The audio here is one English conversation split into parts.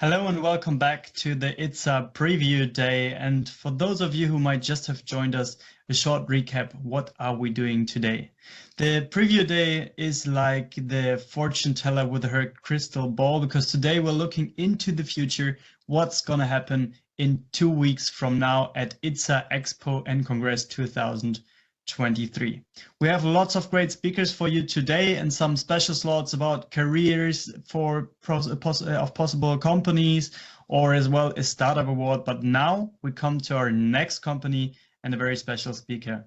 Hello and welcome back to the ITSA preview day. And for those of you who might just have joined us, a short recap, what are we doing today? The preview day is like the fortune teller with her crystal ball, because today we're looking into the future, what's going to happen in 2 weeks from now at ITSA Expo and Congress 2023. We have lots of great speakers for you today and some special slots about careers for possible companies, or as well a startup award. But now we come to our next company and a very special speaker.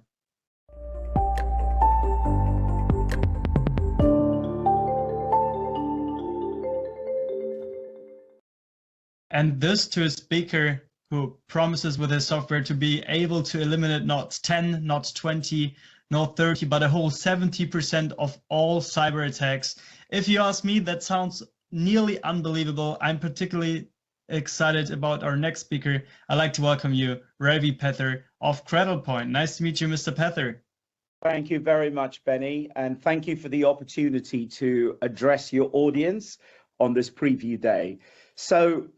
And this to a speaker who promises with his software to be able to eliminate not 10, not 20, not 30, but a whole 70% of all cyber attacks. If you ask me, that sounds nearly unbelievable. I'm particularly excited about our next speaker. I'd like to welcome you, Ravi Pether of Cradlepoint. Nice to meet you, Mr. Pether. Thank you very much, Benny, and thank you for the opportunity to address your audience on this preview day. So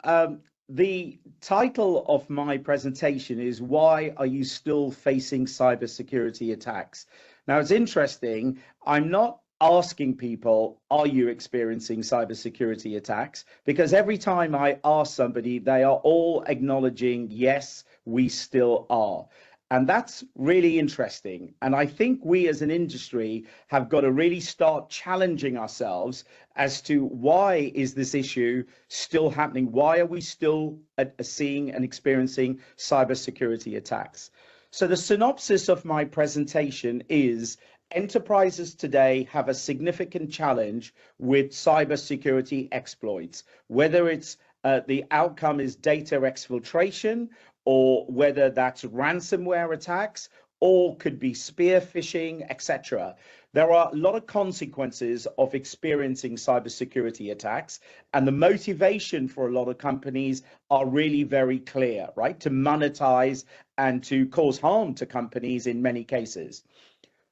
the title of my presentation is "Why Are You Still Facing Cybersecurity Attacks?" Now, it's interesting. I'm not asking people, are you experiencing cybersecurity attacks? Because every time I ask somebody, they are all acknowledging, yes, we still are. And that's really interesting. And I think we as an industry have got to really start challenging ourselves as to why is this issue still happening? Why are we still seeing and experiencing cybersecurity attacks? So the synopsis of my presentation is enterprises today have a significant challenge with cybersecurity exploits, whether it's the outcome is data exfiltration, or whether that's ransomware attacks, or could be spear phishing, etc. There are a lot of consequences of experiencing cybersecurity attacks, and the motivation for a lot of companies are really very clear, right? To monetize and to cause harm to companies in many cases.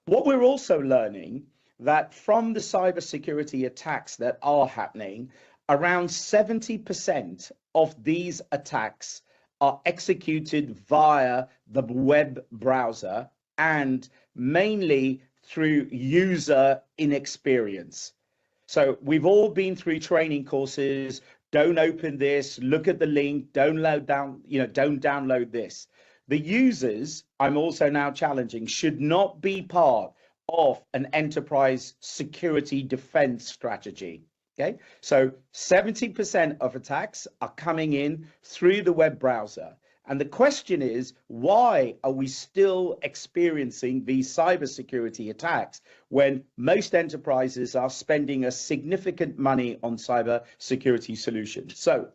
What we're also learning that from the cybersecurity attacks that are happening, around 70% of these attacks are executed via the web browser and mainly through user inexperience. So we've all been through training courses. Don't open this, look at the link, don't download this. The users, I'm also now challenging, should not be part of an enterprise security defense strategy. Okay, so 70% of attacks are coming in through the web browser. And the question is, why are we still experiencing these cybersecurity attacks when most enterprises are spending a significant money on cybersecurity solutions? So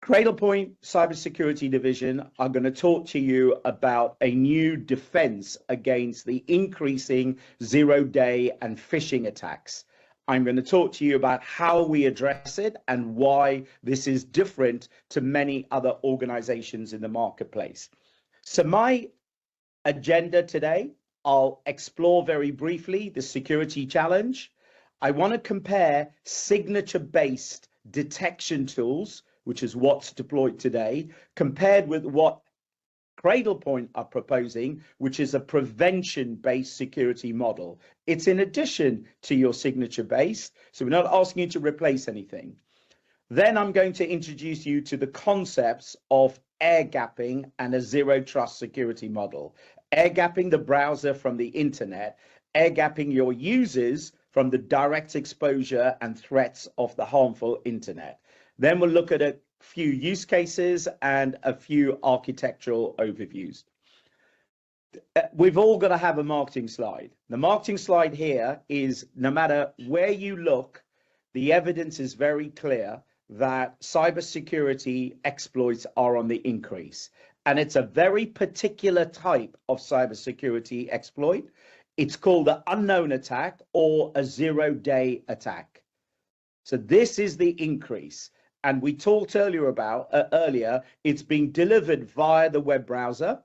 Cradlepoint Cybersecurity Division are going to talk to you about a new defense against the increasing zero-day and phishing attacks. I'm going to talk to you about how we address it and why this is different to many other organizations in the marketplace. So my agenda today, I'll explore very briefly the security challenge. I want to compare signature-based detection tools, which is what's deployed today, compared with what Cradlepoint are proposing, which is a prevention-based security model. It's in addition to your signature-based, so we're not asking you to replace anything. Then I'm going to introduce you to the concepts of air gapping and a zero trust security model. Air gapping the browser from the internet, air gapping your users from the direct exposure and threats of the harmful internet. Then we'll look at a few use cases and a few architectural overviews. We've all got to have a marketing slide. The marketing slide here is, no matter where you look, the evidence is very clear that cybersecurity exploits are on the increase. And it's a very particular type of cybersecurity exploit. It's called an unknown attack or a zero-day attack. So this is the increase. And we talked earlier, it's being delivered via the web browser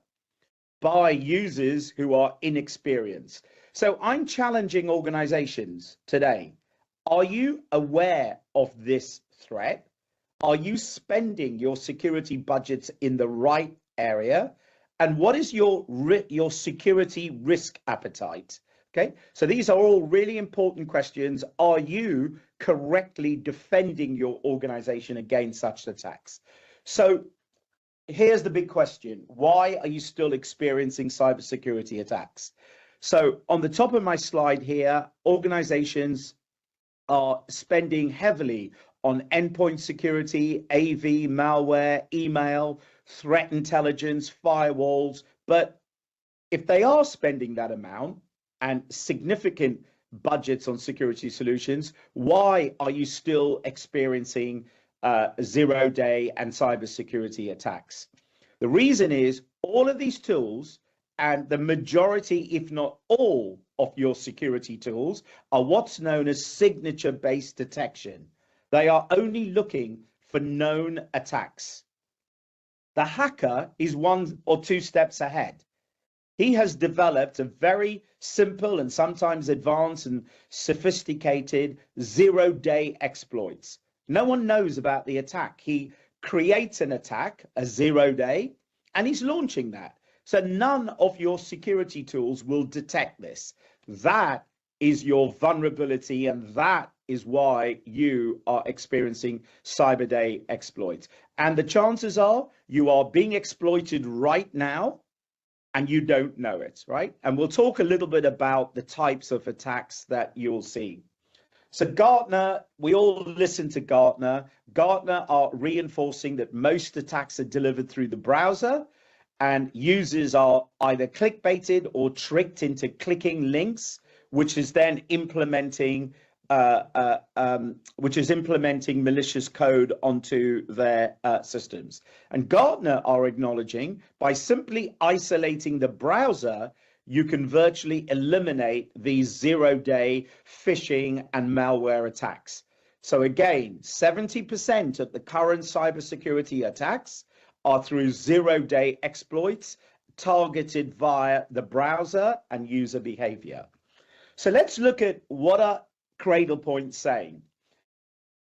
by users who are inexperienced. So I'm challenging organizations today. Are you aware of this threat? Are you spending your security budgets in the right area? And what is your security risk appetite? Okay, so these are all really important questions. Are you correctly defending your organization against such attacks? So here's the big question. Why are you still experiencing cybersecurity attacks? So on the top of my slide here, organizations are spending heavily on endpoint security, AV, malware, email, threat intelligence, firewalls. But if they are spending that amount and significant budgets on security solutions, why are you still experiencing zero-day and cybersecurity attacks? The reason is all of these tools, and the majority, if not all, of your security tools are what's known as signature-based detection. They are only looking for known attacks. The hacker is 1 or 2 steps ahead. He has developed a very simple and sometimes advanced and sophisticated zero-day exploits. No one knows about the attack. He creates an attack, a zero-day, and he's launching that. So none of your security tools will detect this. That is your vulnerability, and that is why you are experiencing cyber day exploits. And the chances are you are being exploited right now and you don't know it, right? And we'll talk a little bit about the types of attacks that you'll see. So Gartner, we all listen to Gartner. Gartner are reinforcing that most attacks are delivered through the browser, and users are either clickbaited or tricked into clicking links, which is then implementing malicious code onto their systems. And Gartner are acknowledging by simply isolating the browser, you can virtually eliminate these zero-day phishing and malware attacks. So again, 70% of the current cybersecurity attacks are through zero-day exploits targeted via the browser and user behavior. So let's look at what are Cradlepoint saying.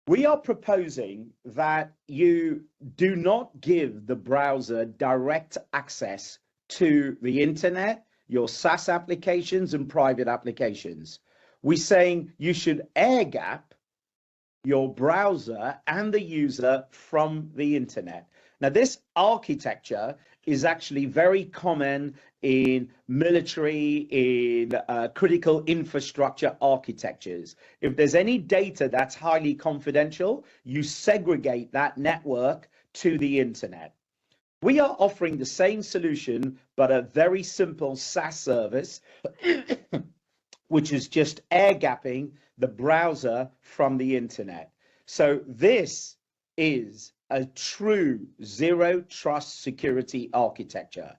We are proposing that you do not give the browser direct access to the internet, your SaaS applications and private applications. We're saying you should air gap your browser and the user from the internet. Now, this architecture is actually very common in military, in critical infrastructure architectures. If there's any data that's highly confidential, you segregate that network to the internet. We are offering the same solution, but a very simple SaaS service, which is just air gapping the browser from the internet. So this is a true zero trust security architecture.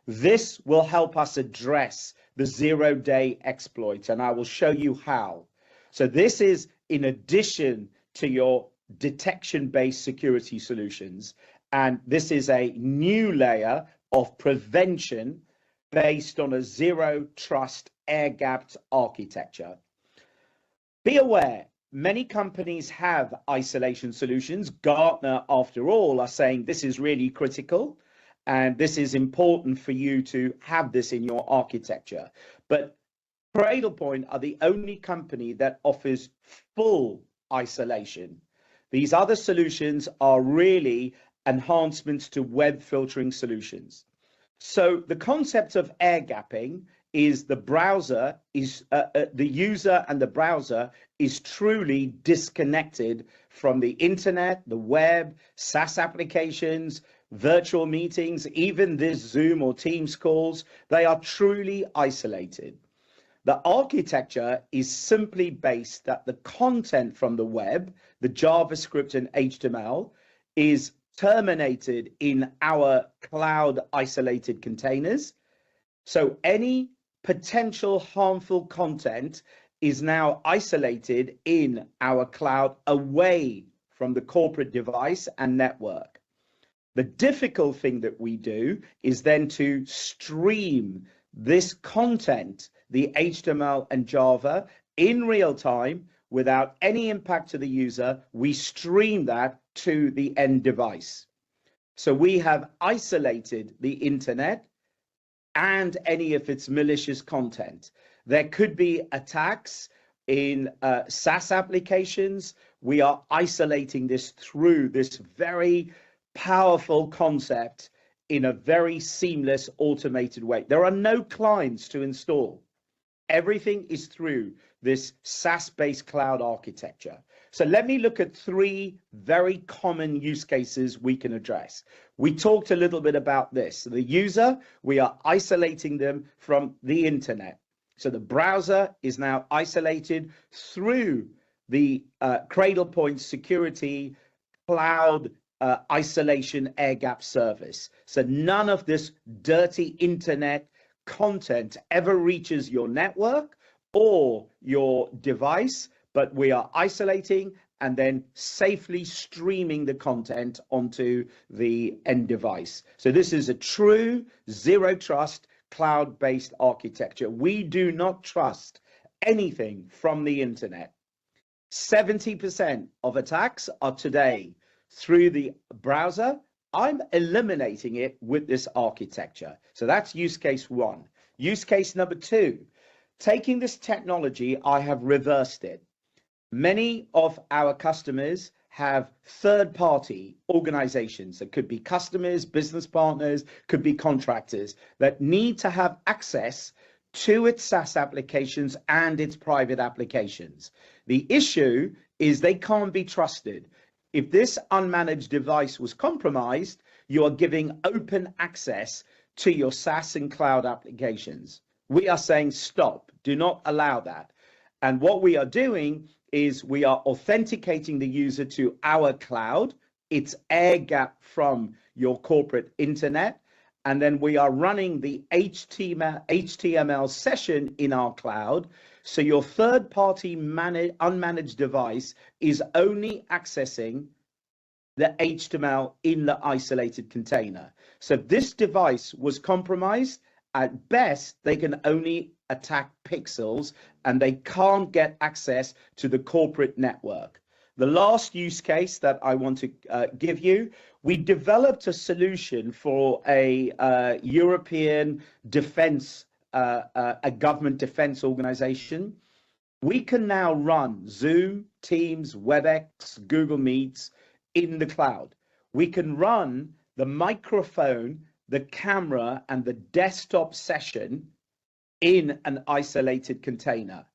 This will help us address the zero-day exploit, and I will show you how. So this is in addition to your detection-based security solutions, and this is a new layer of prevention based on a zero trust air-gapped architecture. Be aware, many companies have isolation solutions. Gartner, after all, are saying this is really critical and this is important for you to have this in your architecture. But Cradlepoint are the only company that offers full isolation. These other solutions are really enhancements to web filtering solutions. So the concept of air gapping is the browser is the user and the browser is truly disconnected from the internet, the web, SaaS applications, virtual meetings, even this Zoom or Teams calls. They are truly isolated. The architecture is simply based that the content from the web, the JavaScript and HTML, is terminated in our cloud isolated containers. So any potential harmful content is now isolated in our cloud away from the corporate device and network. The difficult thing that we do is then to stream this content, the HTML and Java, in real time without any impact to the user. We stream that to the end device. So we have isolated the internet and any of its malicious content. There could be attacks in SaaS applications. We are isolating this through this very powerful concept in a very seamless, automated way. There are no clients to install. Everything is through this SaaS-based cloud architecture. So let me look at 3 very common use cases we can address. We talked a little bit about this. The user, we are isolating them from the internet. So the browser is now isolated through the Cradlepoint security cloud isolation air gap service. So none of this dirty internet content ever reaches your network or your device, but we are isolating and then safely streaming the content onto the end device. So this is a true zero trust cloud-based architecture. We do not trust anything from the internet. 70% of attacks are today through the browser. I'm eliminating it with this architecture. So that's use case 1. Use case number 2, taking this technology, I have reversed it. Many of our customers have third-party organizations that could be customers, business partners, could be contractors that need to have access to its SaaS applications and its private applications. The issue is they can't be trusted. If this unmanaged device was compromised, you are giving open access to your SaaS and cloud applications. We are saying stop, do not allow that. And what we are doing is we are authenticating the user to our cloud. It's air gap from your corporate internet. And then we are running the HTML session in our cloud. So your third-party unmanaged device is only accessing the HTML in the isolated container. So if this device was compromised, at best, they can only attack pixels and they can't get access to the corporate network. The last use case that I want to give you, we developed a solution for a European defense, a government defense organization. We can now run Zoom, Teams, WebEx, Google Meets in the cloud. We can run the microphone, the camera, and the desktop session in an isolated container.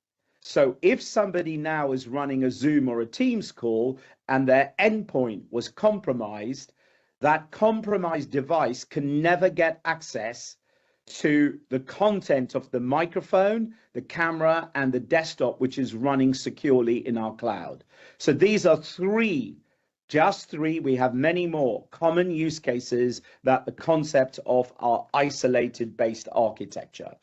So if somebody now is running a Zoom or a Teams call and their endpoint was compromised, that compromised device can never get access to the content of the microphone, the camera, and the desktop, which is running securely in our cloud. So these are just three, we have many more common use cases that the concept of our isolated based architecture.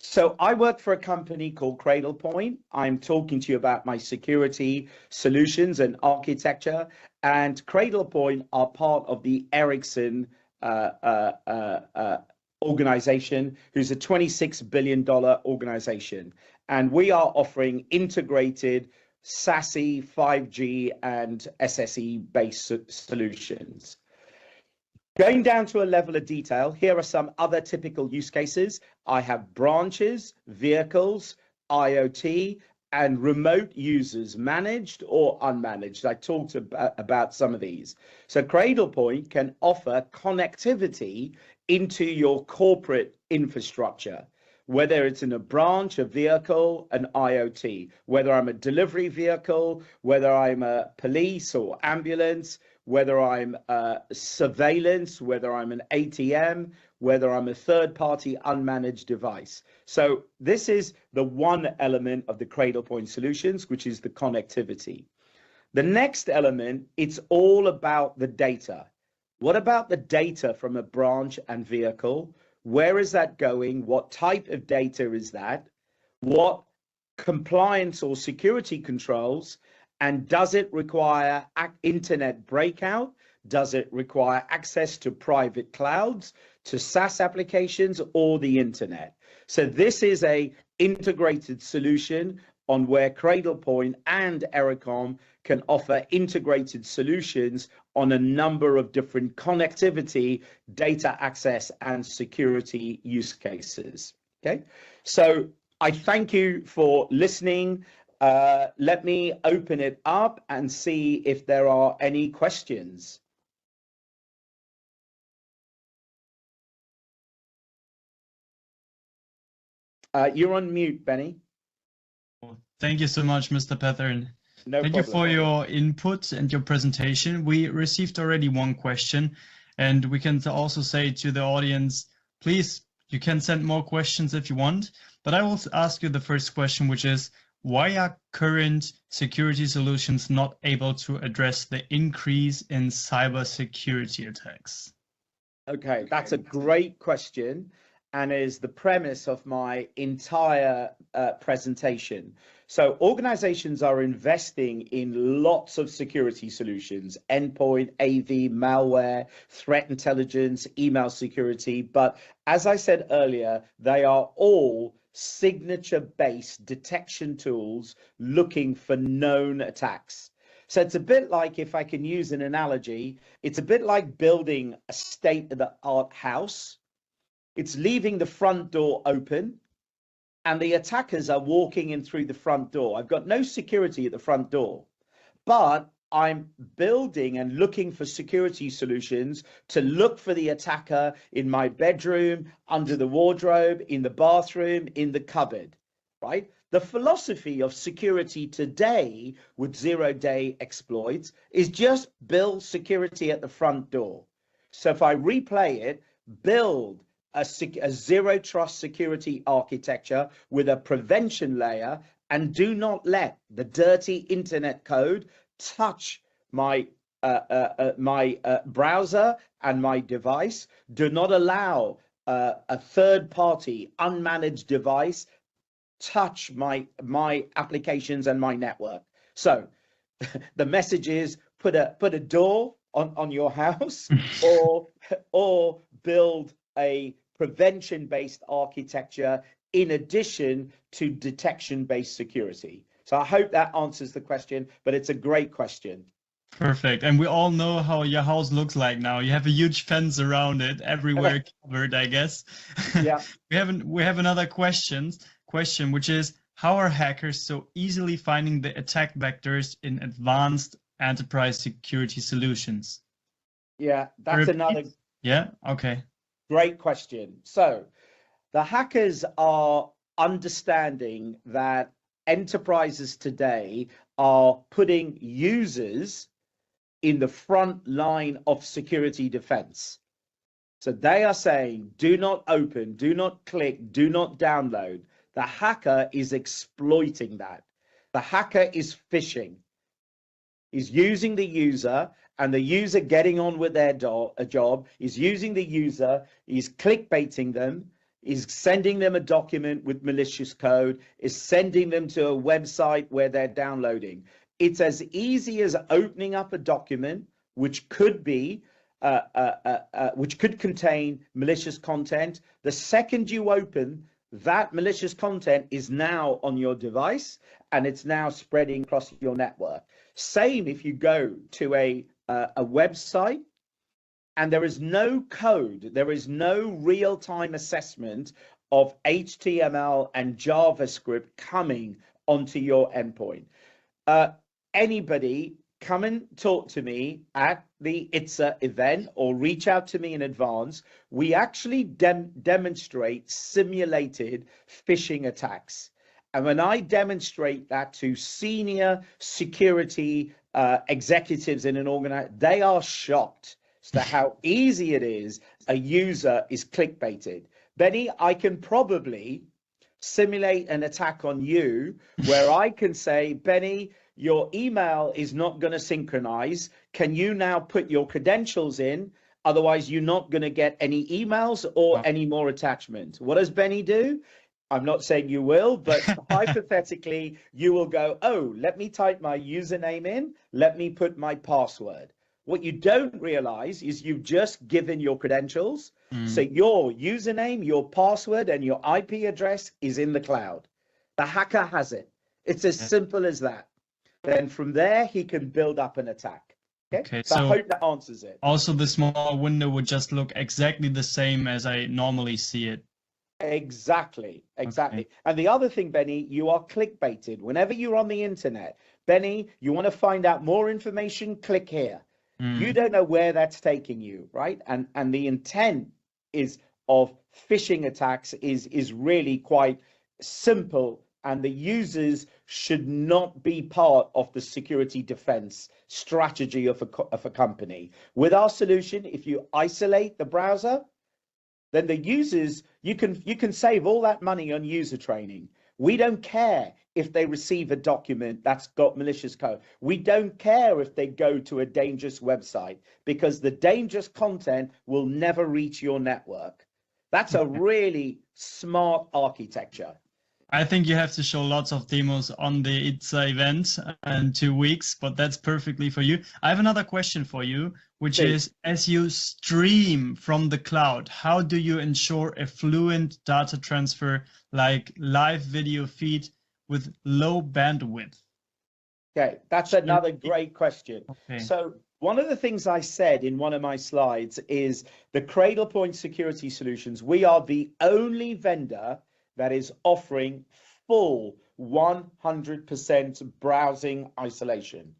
So I work for a company called Cradlepoint. I'm talking to you about my security solutions and architecture, and Cradlepoint are part of the Ericsson organization, who's a $26 billion organization. And we are offering integrated SASE, 5G, and SSE-based solutions. Going down to a level of detail, here are some other typical use cases. I have branches, vehicles, IoT, and remote users, managed or unmanaged. I talked about some of these. So Cradlepoint can offer connectivity into your corporate infrastructure, whether it's in a branch, a vehicle, an IoT, whether I'm a delivery vehicle, whether I'm a police or ambulance, whether I'm surveillance, whether I'm an ATM, whether I'm a third-party unmanaged device. So this is the one element of the Cradlepoint solutions, which is the connectivity. The next element, it's all about the data. What about the data from a branch and vehicle? Where is that going? What type of data is that? What compliance or security controls? And does it require internet breakout? Does it require access to private clouds, to SaaS applications, or the internet? So this is an integrated solution on where Cradlepoint and Ericom can offer integrated solutions on a number of different connectivity, data access, and security use cases. Okay, so I thank you for listening. Let me open it up and see if there are any questions. You're on mute, Benny. Thank you so much, Mr. Pethern. No Thank you problem. for your input and your presentation. We received already one question, and we can also say to the audience, please, you can send more questions if you want, but I will ask you the first question, which is, why are current security solutions not able to address the increase in cybersecurity attacks? Okay, that's a great question, and is the premise of my entire presentation. So organizations are investing in lots of security solutions, endpoint, AV, malware, threat intelligence, email security. But as I said earlier, they are all signature-based detection tools looking for known attacks. So it's a bit like, if I can use an analogy, it's a bit like building a state-of-the-art house. It's leaving the front door open, and the attackers are walking in through the front door. I've got no security at the front door, but I'm building and looking for security solutions to look for the attacker in my bedroom, under the wardrobe, in the bathroom, in the cupboard, right? The philosophy of security today with zero-day exploits is just build security at the front door. So if I replay it, build a zero trust security architecture with a prevention layer, and do not let the dirty internet code touch my browser and my device. Do not allow a third party unmanaged device touch my applications and my network. So the message is, put a door on your house, or build a prevention-based architecture in addition to detection-based security. So I hope that answers the question, but it's a great question. Perfect. And we all know how your house looks like now. You have a huge fence around it, everywhere covered, I guess. Yeah. we have another question, which is, how are hackers so easily finding the attack vectors in advanced enterprise security solutions? Yeah, that's another. Yeah, okay. Great question. So the hackers are understanding that enterprises today are putting users in the front line of security defense. So they are saying, do not open, do not click, do not download. The hacker is exploiting that. The hacker is phishing. He's using the user, and the user getting on with their job, is using the user, is clickbaiting them, is sending them a document with malicious code, is sending them to a website where they're downloading. It's as easy as opening up a document which could be which could contain malicious content. The second you open, that malicious content is now on your device, and it's now spreading across your network. Same if you go to a website and there is no code, there is no real-time assessment of HTML and JavaScript coming onto your endpoint. Anybody come and talk to me at the ITSA event, or reach out to me in advance. We actually demonstrate simulated phishing attacks. And when I demonstrate that to senior security executives in an organization, they are shocked as to how easy it is. A user is clickbaited. Benny, I can probably simulate an attack on you where I can say, Benny, your email is not going to synchronize. Can you now put your credentials in? Otherwise, you're not going to get any emails or any more attachments. What does Benny do? I'm not saying you will, but hypothetically, you will go, oh, let me type my username in. Let me put my password. What you don't realize is you've just given your credentials. So your username, your password, and your IP address is in the cloud. The hacker has it. It's as simple as that. Then from there, he can build up an attack. Okay, so I so hope that answers it. also the small window would just look exactly the same as I normally see it. Exactly. Okay. And the other thing, Benny, you are clickbaited. Whenever you're on the internet, Benny, you want to find out more information, click here. You don't know where that's taking you, right? And the intent is of phishing attacks is really quite simple, and the users should not be part of the security defense strategy of a company. With our solution, if you isolate the browser, then the users, you can save all that money on user training. We don't care if they receive a document that's got malicious code. We don't care if they go to a dangerous website, because the dangerous content will never reach your network. That's a really smart architecture. I think you have to show lots of demos on the ITSA event in 2 weeks, but that's perfectly for you. I have another question for you, which is, as you stream from the cloud, how do you ensure a fluent data transfer, like live video feed with low bandwidth? Okay, that's another great question. Okay. So one of the things I said in one of my slides is the Cradlepoint Security Solutions. We are the only vendor that is offering full 100% browsing isolation.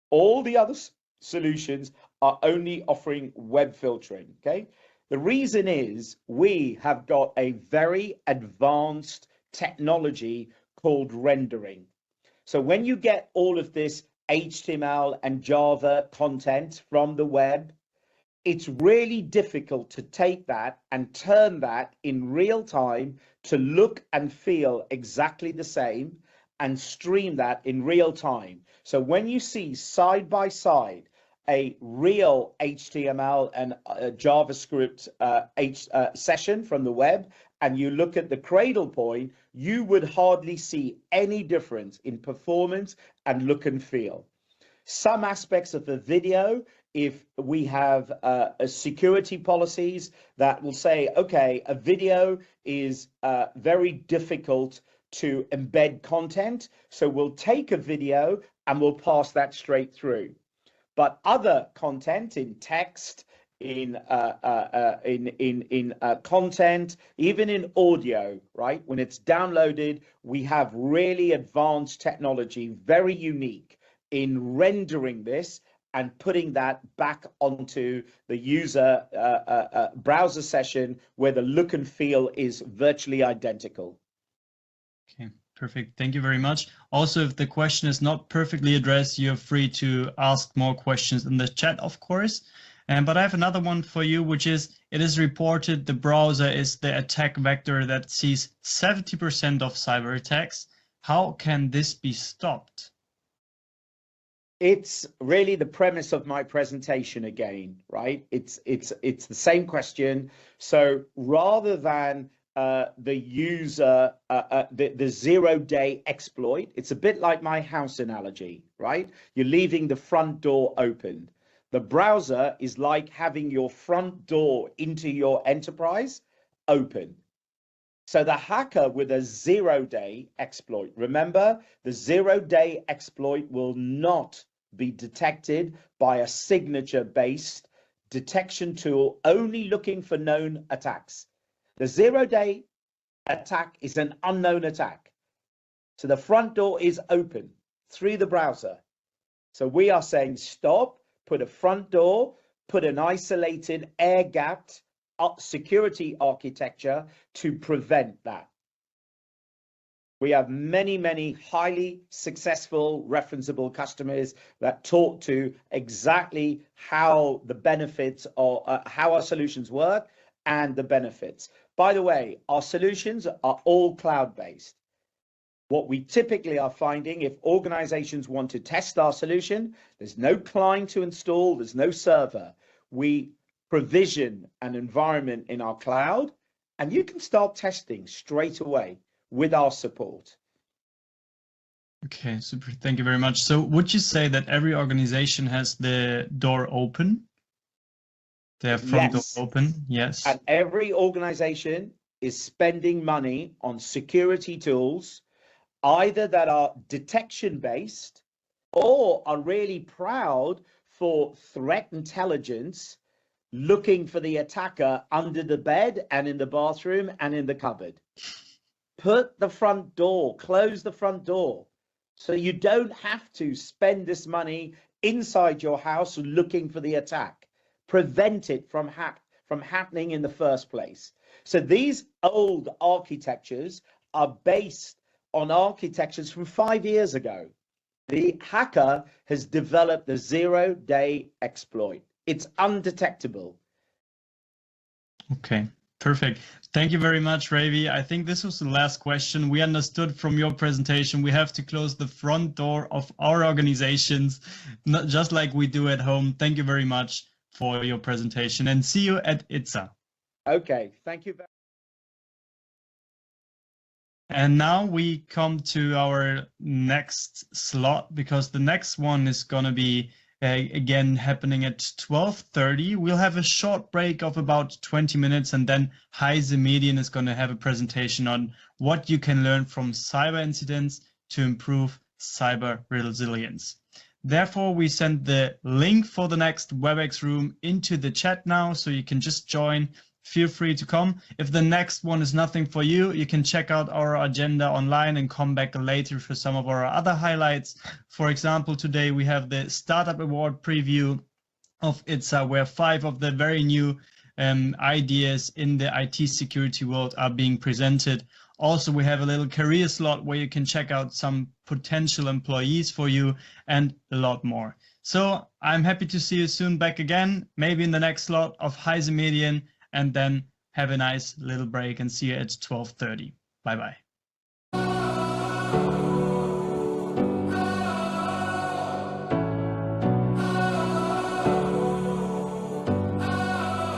All the other solutions are only offering web filtering, okay? The reason is we have got a very advanced technology called rendering. So when you get all of this HTML and Java content from the web, it's really difficult to take that and turn that in real time to look and feel exactly the same and stream that in real time. So when you see side by side a real HTML and JavaScript session from the web, and you look at the Cradlepoint, you would hardly see any difference in performance and look and feel. Some aspects of the video, if we have security policies that will say, okay, a video is very difficult to embed content, so we'll take a video and we'll pass that straight through. But other content in text, in content, even in audio, right? When it's downloaded, we have really advanced technology, very unique in rendering this and putting that back onto the user browser session where the look and feel is virtually identical. Okay, perfect. Thank you very much. Also, if the question is not perfectly addressed, you're free to ask more questions in the chat, of course. But I have another one for you, which is, it is reported the browser is the attack vector that sees 70% of cyber attacks. How can this be stopped? It's really the premise of my presentation again, right? It's the same question. So rather than the user, the 0-day exploit, it's a bit like my house analogy, right? You're leaving the front door open. The browser is like having your front door into your enterprise open. So the hacker with a 0-day exploit, remember, the 0-day exploit will not be detected by a signature-based detection tool only looking for known attacks. The 0-day attack is an unknown attack. So the front door is open through the browser. So we are saying stop, put a front door, put an isolated air-gapped security architecture to prevent that. We have many, many highly successful referenceable customers that talk to exactly how the benefits or how our solutions work and the benefits. By the way, our solutions are all cloud-based. What we typically are finding, if organizations want to test our solution, there's no client to install, there's no server. We provision an environment in our cloud, and you can start testing straight away with our support. Okay, super. Thank you very much. So would you say that every organization has the door open? Their front door open? Yes. And every organization is spending money on security tools either that are detection based or are really proud for threat intelligence, looking for the attacker under the bed and in the bathroom and in the cupboard. Put the front door, close the front door, so you don't have to spend this money inside your house looking for the attack. Prevent it from happening in the first place. So these old architectures are based on architectures from 5 years ago. The hacker has developed the zero-day exploit. It's undetectable. Okay, perfect. Thank you very much, Ravi. I think this was the last question. We understood from your presentation, we have to close the front door of our organizations, not just like we do at home. Thank you very much for your presentation, and see you at ITSA. Okay, thank you very much. And now we come to our next slot, because the next one is going to be again happening at 12:30. We'll have a short break of about 20 minutes, and then Heise Medien is going to have a presentation on what you can learn from cyber incidents to improve cyber resilience. Therefore, we send the link for the next WebEx room into the chat now, so you can just join. Feel free to come. If the next one is nothing for you, you can check out our agenda online and come back later for some of our other highlights. For example, today we have the Startup Award preview of ITSA, where 5 of the very new ideas in the IT security world are being presented. Also, we have a little career slot where you can check out some potential employees for you and a lot more. So I'm happy to see you soon back again, maybe in the next slot of Heise Medien. And then have a nice little break and see you at 12:30. Bye-bye.